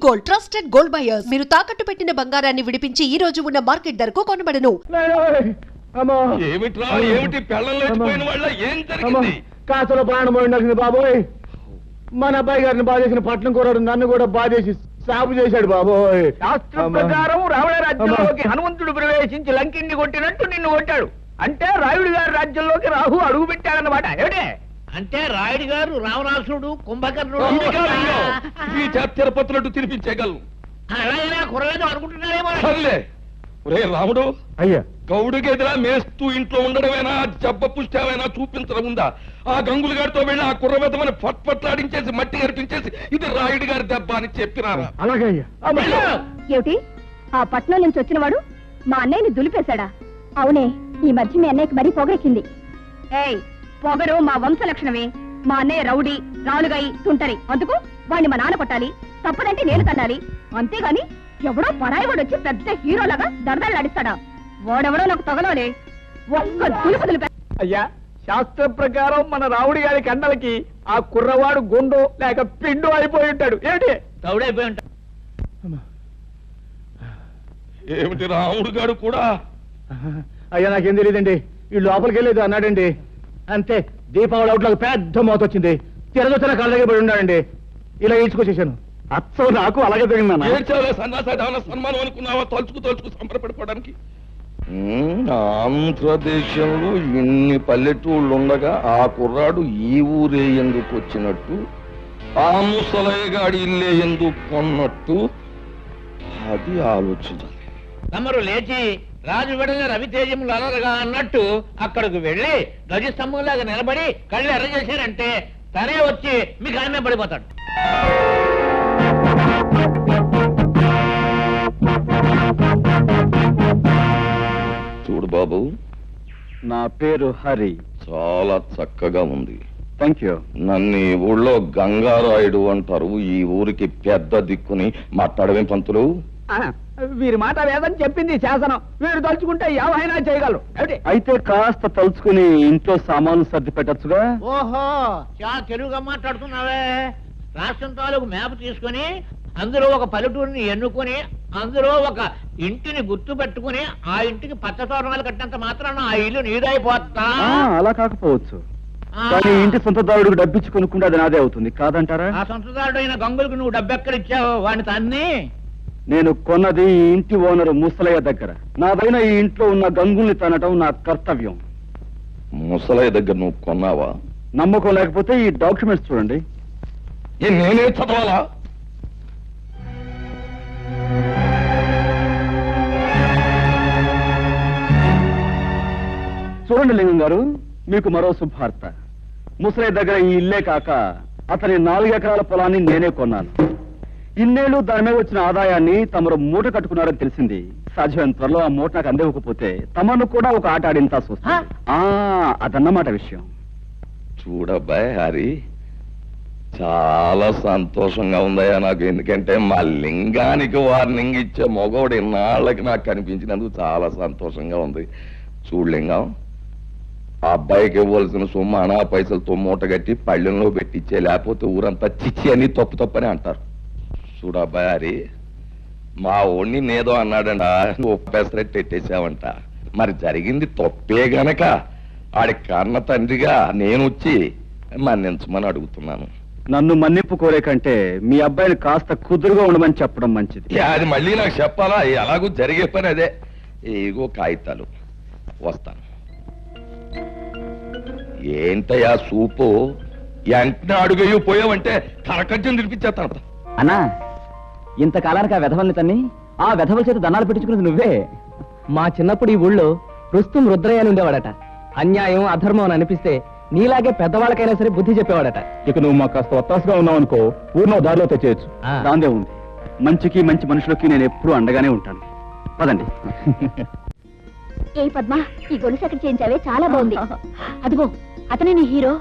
Gold, trusted gold buyers. మీరు తాకట్టు పెట్టిన బంగారాన్ని విడిపించి ఈ రోజు ఉన్న మార్కెట్ ధరకు కొనబడను. కాసలో ప్రాణం పోయింది బాబోయ్. మన అబ్బాయి గారిని బాధేసిన పట్నం కూరడు నన్ను కూడా బాధేసి సాగు చేశాడు బాబోయ్. శాస్త్రం ప్రకారం రావణ రాజ్యంలోకి హనుమంతుడు ప్రవేశించి లంకిని కొట్టినట్టు నిన్ను కొట్టాడు. అంటే రాయుడు గారి రాజ్యంలోకి రాహు అడుగు పెట్టాడన్నమాట. ఏమిటే అంటే రాయుడు గారు రావణాసురుడు కుంభకర్ణుడు తిరుపతులట్టు తినిపించగలను. అలాగైనా కురలేదు అనుకుంటున్నారేమో. ఒరే రాముడు, అయ్యా గౌడుకి ఎదురా మేస్తూ ఇంట్లో ఉండడమేనా, జబ్బ పుష్టామైనా చూపించడం ఉందా? ఆ గంగులు గారితో వెళ్ళి ఆ కుర్రబెద్దమని పట్లాడించేసి మట్టి కనిపించేసి ఇది రాయుడు గారి దెబ్బ అని చెప్పినారా? అలాగే అయ్యా. ఏమిటి ఆ పట్నం నుంచి వచ్చినవాడు మా అన్నయ్యని దులిపేశాడా? అవునే, ఈ మధ్య మీ అన్నయ్యకి మరీ పొగరెక్కింది. ఏయ్, పొగరు మా వంశ లక్షణమే. మా అన్నయ్య రౌడీ, రాలుగాయి, తుంటరి. అందుకు వాడిని మా నాన్న కొట్టాలి, తప్పదంటే నేను తన్నాలి. అంతేగాని ఎవడో పరాయివాడు వచ్చి పెద్ద హీరోలాగా దరదలాడిస్తాడా? వాడెవడో నాకు తగలోనే. ఒక్క దులుపు దులిపే. అయ్యా, శాస్త్ర ప్రకారం మన రావుడి గారి కండలకి ఆ కుర్రవాడు గుండు లేక పిండు అయిపోయి ఉంటాడు. ఏమిటి తౌడైపోయి ఉంటాడు. ఏమిటి రాముడు గారు కూడా? అయ్యా నాకేం తెలియదండి. వీళ్ళు లోపలికి వెళ్ళేది అన్నాడండి. అంతే, దీపావళి అవుట్లోకి పెద్ద మోత వచ్చింది. తిరగొచ్చిన కాళ్ళ దగ్గర పడి ఉన్నాడండి. ఇలా ఈడ్చుకొచ్చేసాను. అచ్చం నాకు అలాగే జరిగిందన్న. సన్మానం అనుకున్నావా? తలుచుకు సంబరపడిపోవడానికి. ఆంధ్రదేశంలో ఇన్ని పల్లెటూళ్ళు ఉండగా ఆ కుర్రాడు ఈ ఊరే ఎందుకు వచ్చినట్టు, ఆ ముసలయ్యగాడి ఇల్లే ఎందుకు కొన్నట్టు, అది ఆలోచించాలి. తమరు లేచి రాజు వెడల రవితేజములు అలరగా అన్నట్టు అక్కడికి వెళ్ళి ధ్వజస్తంభంలాగా నిలబడి కళ్ళు ఎర్ర చేశారంటే తనే వచ్చి మీకు ఆమె పడిపోతాడు. చూడు బాబు, నా పేరు హరి. చాలా చక్కగా ఉంది. Thank you. నన్ను ఈ ఊళ్ళో గంగారాయుడు అంటారు. ఈ ఊరికి పెద్ద దిక్కుని మాట్లాడమే పంతులు. వీరి మాట వేదని చెప్పింది శాసనం. వీరు తలుచుకుంటే ఏమైనా చేయగలరు. అయితే కాస్త తలుచుకుని ఇంట్లో సామాన్లు సర్ది పెట్టచ్చుగా. ఓహో, చాలా తెలుగుగా మాట్లాడుతున్నావే. రాష్ట్రం తాలూకు మ్యాప్ తీసుకుని అందులో ఒక పల్లెటూరిని ఎన్నుకొని అందులో ఒక ఇంటిని గుర్తు పెట్టుకుని ఆ ఇంటికి పచ్చ తోరణాలు కట్టినంత మాత్రాన ఆ ఇల్లు నీదైపోతా. అలా కాకపోవచ్చు, కానీ ఇంటి సొంతదారుడికి డబ్బిచ్చి కొనుక్కుంటే అది నాదే అవుతుంది కాదంటారా? ఆ సొంతదారుడు అయిన గంగులకు నువ్వు డబ్బెక్కడిచ్చావు? వాడిని తన్ని. నేను కొన్నది ఈ ఇంటి ఓనరు ముసలయ్య దగ్గర. నాదైన ఈ ఇంట్లో ఉన్న గంగుల్ని తనటం నా కర్తవ్యం. ముసలయ్య దగ్గర నువ్వు కొన్నావా? నమ్మకం లేకపోతే ఈ డాక్యుమెంట్స్ చూడండి. నేనే చదవాలా? చూడండి లింగం గారు, మీకు మరో శుభార్త. ముసలయ్య దగ్గర ఈ ఇల్లే కాక అతని 4 ఎకరాల పొలాన్ని నేనే కొన్నాను. ఇన్నేళ్లు దాని మీద వచ్చిన ఆదాయాన్ని తమరు మూట కట్టుకున్నారని తెలిసింది. సాధ్యమైన త్వరలో ఆ మూట నాకు అందివ్వకపోతే తమను కూడా ఒక ఆట ఆడించాల్సి వస్తుంది. అదన్నమాట విషయం. చూడబ్బాయ్ హరి, చాలా సంతోషంగా ఉందయ్యా నాకు. ఎందుకంటే మా లింగానికి వార్నింగ్ ఇచ్చే మగవాడు ఇన్నాళ్ళకి నాకు కనిపించినందుకు చాలా సంతోషంగా ఉంది. చూడు లింగం, ఆ అబ్బాయికి ఇవ్వాల్సిన సొమ్ము అనా పైసలతో మూట కట్టి పళ్ళెంలో పెట్టించే, లేకపోతే ఊరంతా చిచ్చి అని తప్పని అంటారు. చూడు అబ్బాయి హరి, మా ఓణ్ణి నేదో అన్నాడంట, పెసరెట్టు పెట్టేశావంట. మరి జరిగింది తప్పే గనక ఆడి కన్న తండ్రిగా నేను వచ్చి మన్నించమని అడుగుతున్నాను. నన్ను మన్నింపు కోరే కంటే మీ అబ్బాయిని కాస్త కుదురుగా ఉండమని చెప్పడం మంచిది. అది మళ్ళీ నాకు చెప్పాలా? ఎలాగూ జరిగే పని అదే. ఇగో కాగితాలు, వస్తాను. ఏంటయ్యా సూపు? వెంటనే అడుగయ్యూ పోయావంటే కరకజ్జం తినిపించేస్తాను. అన్నా, ఇంతకాలానికి ఆ వెధవల్ని తన్ని ఆ వెధవల చేత దండాలు పెట్టించుకున్నది నువ్వే. మా చిన్నప్పుడు ఈ ఊళ్ళో రుస్తుం రుద్రయ్య అని ఉండేవాడట. అన్యాయం అధర్మం అని అనిపిస్తే నీలాగే పెద్దవాళ్ళకైనా సరే బుద్ధి చెప్పేవాడట. ఇక నువ్వు మాకు కాస్త ఒత్తాసుగా ఉన్నావు అనుకో, ఊరినో దారిలో తెచ్చేయచ్చు. దాందే ఉంది. మంచికి మంచి మనుషులకి నేను ఎప్పుడూ అండగానే ఉంటాను. పదండి. ఏ పద్మ, ఈ గొలుసు ఎక్కడ చేయించావే? చాలా బాగుంది. అదిగో అతనే నీ హీరో.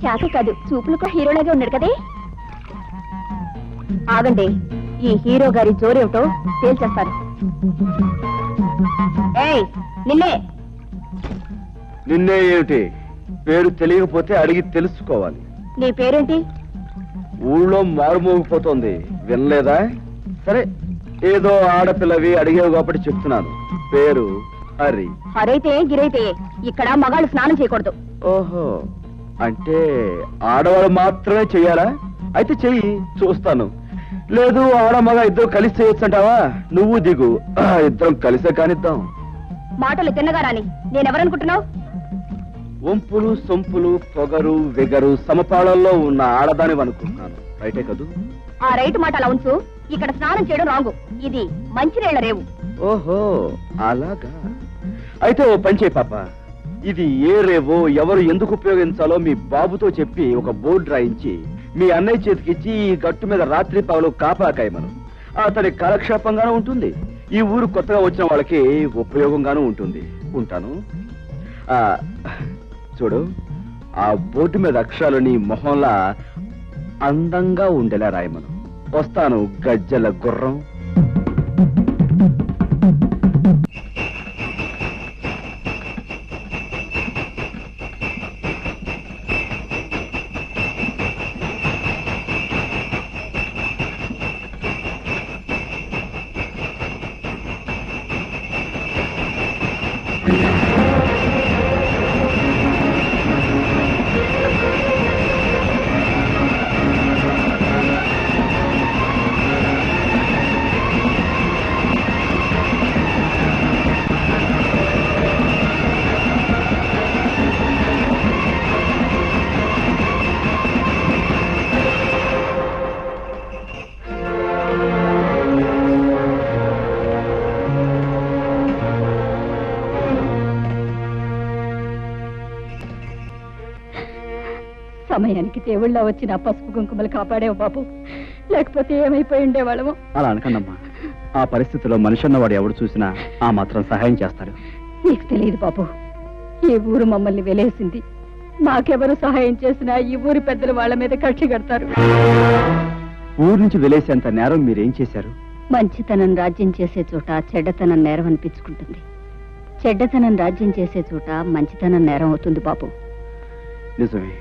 చేత కాదు, చూపులకు హీరోలాగే ఉన్నాడు కదే. ఆగండి, ఈ హీరో గారి జోరేమిటో తేల్చేస్తాను. ఏయ్, నిన్నే. నిన్నే ఏమిటి? పేరు తెలియకపోతే అడిగి తెలుసుకోవాలి. నీ పేరేంటి? ఊళ్ళో మారుమోగిపోతోంది, వినలేదా? సరే, ఏదో ఆడపిల్లవి అడిగేవి కాబట్టి చెప్తున్నాను. పేరు హరి. హరైతే గిరైతే ఇక్కడ మగాళ్ళు స్నానం చేయకూడదు. ఓహో, అంటే ఆడవాళ్ళు మాత్రమే చెయ్యాలా? అయితే చెయ్యి, చూస్తాను. లేదు, ఆడ మగ ఇద్దరు కలిసి చేయొచ్చంటావా? నువ్వు దిగు, ఇద్దరం కలిసే కానిద్దాం. మాటలు తిన్నగా రాని. నేనెవరనుకుంటున్నావు? వంపులు సొంపులు పొగరు వెగరు సమపాళల్లో ఉన్న ఆడదాని అనుకుంటున్నాను. రైటే కదూ? ఆ రైట్ మాట అలా ఉంచు. ఇక్కడ స్నానం చేయడం రాంగు. ఇది మంచినీళ్ల రేవు. ఓహో, అలాగా. అయితే ఓ పని చేయి పాప, ఇది ఏ రేవో ఎవరు ఎందుకు ఉపయోగించాలో మీ బాబుతో చెప్పి ఒక బోర్డు రాయించి మీ అన్నయ్య చేతికిచ్చి ఈ గట్టు మీద రాత్రి పగలు కాపాకాయమను. అతని కాలక్షేపంగానూ ఉంటుంది, ఈ ఊరు కొత్తగా వచ్చిన వాళ్ళకి ఉపయోగంగానూ ఉంటుంది. ఉంటాను. చూడు, ఆ బోర్డు మీద అక్షరాలు నీ మొహంలా అందంగా ఉండేలా రాయమను. వస్తాను, గజ్జల గుర్రం. సమయానికి దేవుళ్ళ వచ్చిన పసుపు కుంకుమలు కాపాడేవు బాబు, లేకపోతే ఏమైపోయి ఉండేవాళ్ళము. అలా అనకండమ్మా, ఆ పరిస్థితిలో మనిషి అన్నవాడు ఎవడు చూసినా ఆ మాత్రం సహాయం చేస్తాడు. నీకు తెలియదు బాబు, ఈ ఊరు మమ్మల్ని వెలేసింది. మాకెవరు సహాయం చేసినా ఈ ఊరి పెద్దలు వాళ్ళ మీద కక్షి కడతారు. ఊరు నుంచి వెలేసేంత నేరం మీరేం చేశారు? మంచితనం రాజ్యం చేసే చోట చెడ్డతనం నేరం అనిపించుకుంటుంది. చెడ్డతనం రాజ్యం చేసే చోట మంచితనం నేరం అవుతుంది బాబు. నిజమే,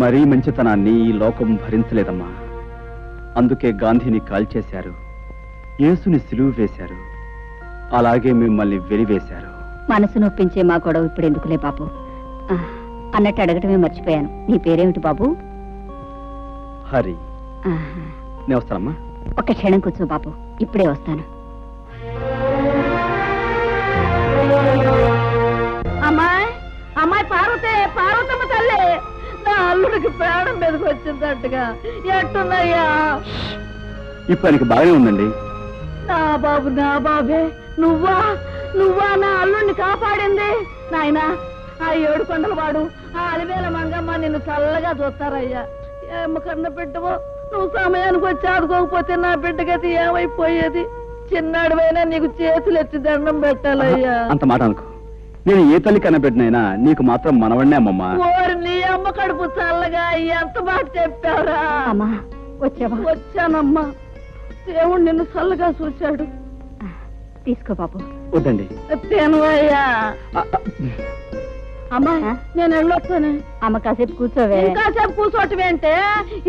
మరీ మంచితనాన్ని ఈ లోకం భరించలేదమ్మా. అందుకే గాంధీని కాల్చేశారు, యేసుని సిలువ వేశారు, అలాగే మిమ్మల్ని వెలివేశారు. మనసు నొప్పించే మా గొడవ ఇప్పుడు ఎందుకులే బాబు. అన్నట్టు అడగటమే మర్చిపోయాను, నీ పేరేమిటి బాబు? హరి. నేను వస్తానమ్మా. ఒక క్షణం కూర్చో బాబు, ఇప్పుడే వస్తాను. అమ్మాయి, అమ్మాయి పార్వతే, పార్వతమ్మ తల్లి, నా అల్లుడికి ప్రాణం మీదకి వచ్చిందట్టుగా. ఎట్టున్నాయ్యా? ఇప్పుడు ఆయనకి బాగానే ఉందండి. నా బాబు, నా బాబే, నువ్వా నువ్వా నా అల్లుడిని కాపాడింది? నాయనా, ఆ ఏడు కొండల వాడు, ఆ అలివేల మంగమ్మ నిన్ను చల్లగా చూస్తారయ్యా. ఏమ కన్న బిడ్డవో, నువ్వు సమయానికి వచ్చి ఆదుకోకపోతే నా బిడ్డగతి ఏమైపోయేది? చిన్నాడువైనా నీకు చేతులు ఎత్తి దండం పెట్టాలయ్యా. అంత మాట అనుకో, నేను ఏ తల్లి కన్నబిడ్డనైనా నీకు మాత్రం మనవడినే అమ్మమ్మా. ఓరి నీ అమ్మ కడుపు చల్లగా ఎంత మాట చెప్పారా? అమ్మా వచ్చావా? వచ్చానమ్మా, దేవుడు నిన్ను చల్లగా చూశాడు. తీసుకో బాబు. వద్దండి. తినవయ్యా. అమ్మా, నేను వెళ్ళొస్తాను. అమ్మ కాసేపు కూర్చోవే. కాసేపు కూర్చోటమేంటే,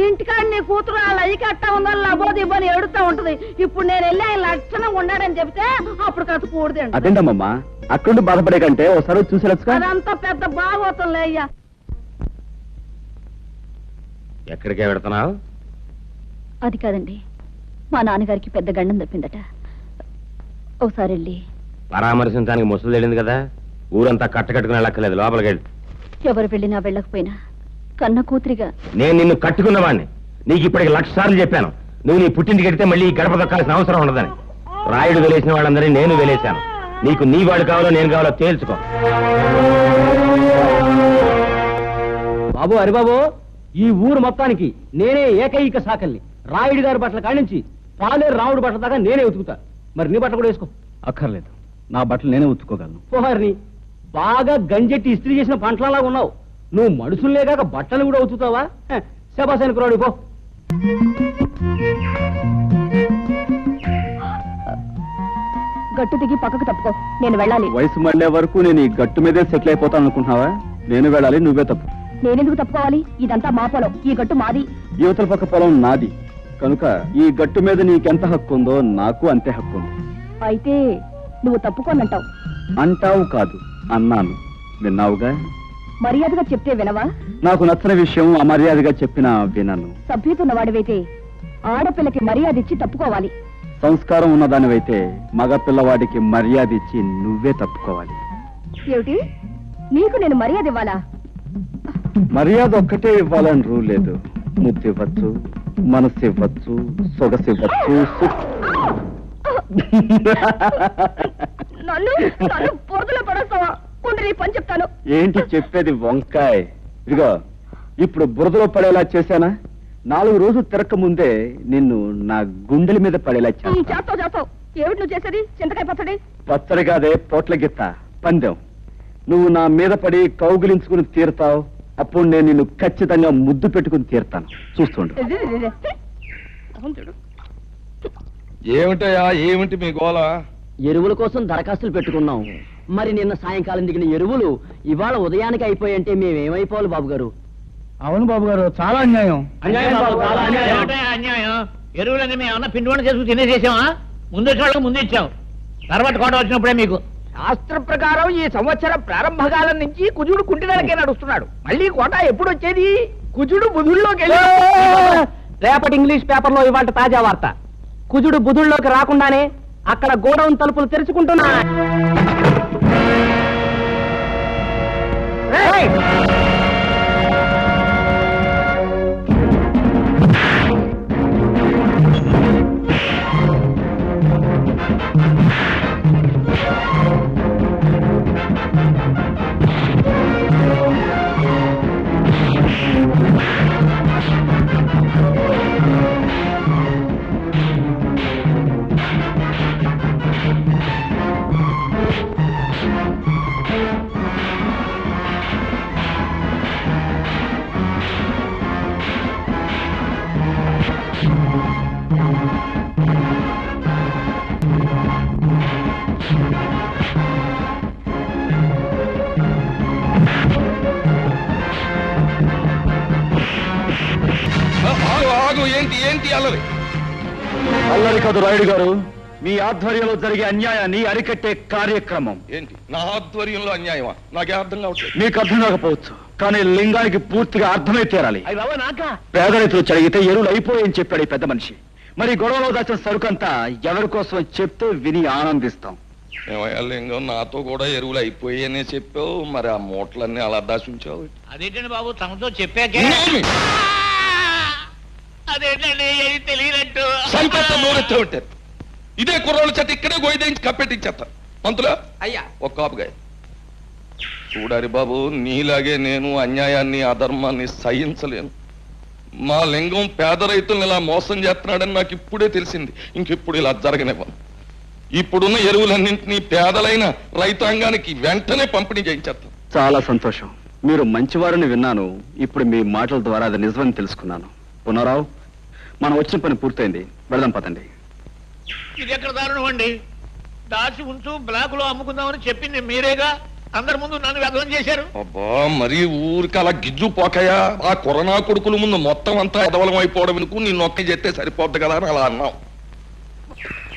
ఇంటికాడ నీ కూతురు వాళ్ళ అయ్యి కట్టా ఉందని లబోది ఇవ్వని ఎడుతూ ఉంటది. ఇప్పుడు నేను వెళ్ళి ఆయన లక్షణంగా ఉన్నాడని చెప్తే అప్పుడు కాస్త కూడదండి. అదేంటమ్మా, అక్కడ బాధపడే కంటే ఒకసారి చూసేచ్చు. అదంతా పెద్ద బాగోతుందిలే అయ్యా. ఎక్కడికే పెడుతున్నావు? అది కాదండి, మా నాన్నగారికి పెద్ద గండం తప్పిందట. ఒకసారి వెళ్ళి పరామర్శించడానికి ముసలు వెళ్ళింది కదా, ఊరంతా కట్టుకుని వెళ్ళక్కర్లేదు, లోపలికి వెళ్ళి. ఎవరు వెళ్ళినా వెళ్ళకపోయినా కన్న కూతురిగా నేను నిన్ను కట్టుకున్నవాడిని. నీకు ఇప్పటికి 1,00,000 సార్లు చెప్పాను, నువ్వు నీ పుట్టింటికి వెడితే మళ్ళీ ఈ గడప దొక్కాల్సిన అవసరం ఉండదని. రాయుడు వెలేసిన వాళ్ళందరినీ నేను వెలేశాను. నీకు నీ వాడు కావాలో నేను కావాలో తేల్చుకో. బాబు, హరిబాబు, ఈ ఊరు మొత్తానికి నేనే ఏకైక సాకల్ని. రాయుడు గారి బట్టల కాడించి పాలేరు రాముడు బట్టల దాకా నేనే ఉతుకుతా. మరి నీ బట్టలు కూడా వేసుకో. అక్కర్లేదు, నా బట్టలు నేనే ఉతుక్కోగలను. పోహారిని బాగా గంజెట్టి ఇస్త్రీ చేసిన పంటలలా ఉన్నావు. నువ్వు మనుషుల్నే కాక బట్టలు కూడా ఉతుకుతావా? శబాసానికి రాడు పో. గట్టు దిగి పక్కకు తప్పుకో, నేను వెళ్ళాలి. వయసు మళ్ళే వరకు నేను ఈ గట్టు మీదే సెటిల్ అయిపోతాను అనుకుంటున్నావా? నేను వెళ్ళాలి, నువ్వే తప్పు. నేనెందుకు తప్పుకోవాలి? ఇదంతా మా పొలం, ఈ గట్టు మాది. యువతల పక్క పొలం నాది కనుక ఈ గట్టు మీద నీకెంత హక్కు ఉందో నాకు అంతే హక్కు ఉంది. అయితే నువ్వు తప్పుకోనంటావు. అంటావు కాదు, అన్నాను. విన్నావుగా? మర్యాదగా చెప్తే వినవా? నాకు నచ్చని విషయం అమర్యాదగా చెప్పినా వినను. సభ్యతున్నవాడివైతే ఆడపిల్లకి మర్యాద ఇచ్చి తప్పుకోవాలి. సంస్కారం ఉన్నదానివైతే మగ పిల్లవాడికి మర్యాద ఇచ్చి నువ్వే తప్పుకోవాలి. ఏమిటి? నీకు నేను మర్యాద ఇవ్వాలా? మర్యాద ఒక్కటే ఇవ్వాలని రూల్ లేదు. ముద్దు ఇవ్వచ్చు, మనసు ఇవ్వచ్చు, సొగసు ఇవ్వచ్చు. నన్ను బురదలో పడేస్తావా? నీ పని చెప్తాను. ఏంటి చెప్పేది వంకాయ్? ఇదిగో ఇప్పుడు బురదలో పడేలా చేశానా? 4 రోజులు తిరక్క ముందే నిన్ను నా గుండెల మీద పడేలా చేస్తావు. ఏమిటి నువ్వు చేసేది? చింతకాయ పచ్చడి? పచ్చడి కాదే, పోట్ల గిత్త పందెం. నువ్వు నా మీద పడి కౌగిలించుకుని తీరుతావు. అప్పుడు నేను నిన్ను ఖచ్చితంగా ముద్దు పెట్టుకుని తీరుతాను. చూస్తుండు. ఏమిటయా, ఏమిటి మీ గోల? ఎరువుల కోసం దరఖాస్తులు పెట్టుకున్నాం. మరి నిన్న సాయంకాలం దిగిన ఎరువులు ఇవాళ ఉదయానికి అయిపోయంటే మేమేమైపోవాలి బాబు గారు? అవును బాబు గారు, చాలా అన్యాయం. ఏమిటయ్యా అన్యాయం? ఎరువులన్నీ మేము ఏమన్నా పిండి వంట చేసుకుని తినేసేసామా? ముందు వచ్చిన వాళ్ళకి ముందు ఇచ్చాం, తర్వాత కోట వచ్చినప్పుడే మీకు. శాస్త్ర ప్రకారం ఈ సంవత్సరం ప్రారంభకాలం నుంచి కుజుడు కుంటినలకే నడుస్తున్నాడు. మళ్ళీ కోట ఎప్పుడు వచ్చేది? కుజుడు బుధుల్లోకి వెళ్ళి రేపటి ఇంగ్లీష్ పేపర్లో ఇవాళ తాజా వార్త. కుజుడు బుధుల్లోకి రాకుండానే అక్కడ గోడౌన్ తలుపులు తెరుచుకుంటున్నా. ఏంటి ఏంటి అల్లరి? అల్లరి కాదు రాయుడు గారు, మీ ఆధ్వర్యంలో జరిగే అన్యాయాన్ని అరికట్టే కార్యక్రమం. ఏంటి నా ఆధ్వర్యంలో అన్యాయమా? నాకే అర్థం కావట్లేదు. మీకు అర్థం కాకపోవచ్చు, కానీ లింగానికి పూర్తిగా అర్థమై తీరాలి. పేద రైతులు చదివితే ఎరువులు అయిపోయాయని చెప్పాడు ఈ పెద్ద మనిషి. మరి గొడవలో దాచిన సరుకంతా ఎవరి కోసం చెప్తే విని ఆనందిస్తాం. ఏమయ్యా లింగం, నాతో కూడా ఎరువులు అయిపోయాయనే చెప్పావు, మరి ఆ మూటలన్నీ అలా దాచుంచావు. అదేంటండి బాబు, తమతో చెప్పాకే. అదేంటండి తెలియనట్టు ఉంటారు. ఇదే కుర్రోళ్ళ చేత ఇక్కడే గోయిదేంచి కప్పెట్టించేస్తారు. పంతులా అయ్యా ఒక కాపుగా చూడారి బాబు, నీలాగే నేను అన్యాయాన్ని అధర్మాన్ని సహించలేను. మా లింగం పేద రైతులను ఇలా మోసం చేస్తున్నాడని నాకు ఇప్పుడే తెలిసింది. ఇంకెప్పుడు ఇలా జరగనివ్వను. ఇప్పుడున్న ఎరువులన్నింటినీ పేదలైన రైతాంగానికి వెంటనే పంపిణీ చేయించేస్తాం. చాలా సంతోషం. మీరు మంచివారని విన్నాను. ఇప్పుడు మీ మాటల ద్వారా అది నిజమని తెలుసుకున్నాను. పునరావు, మనం వచ్చిన పని పూర్తయింది, వెళదాం పదండి. ఇది ఎక్కడ దారుణం అండి? దాచి ఉంచు, బ్లాక్ లో అమ్ముకుందామని చెప్పింది మీరేగా. అందరి ముందు నన్ను వ్యర్థం చేశారు. అబ్బా, మరి ఊరికి అలా గిజ్జు పోకయా? ఆ కరోనా కొడుకుల ముందు మొత్తం అంతా ఎదవలం అయిపోవడం ఎందుకు? నిన్ను ఒక్క చెప్తే సరిపోద్ది కదా అని అలా అన్నావు.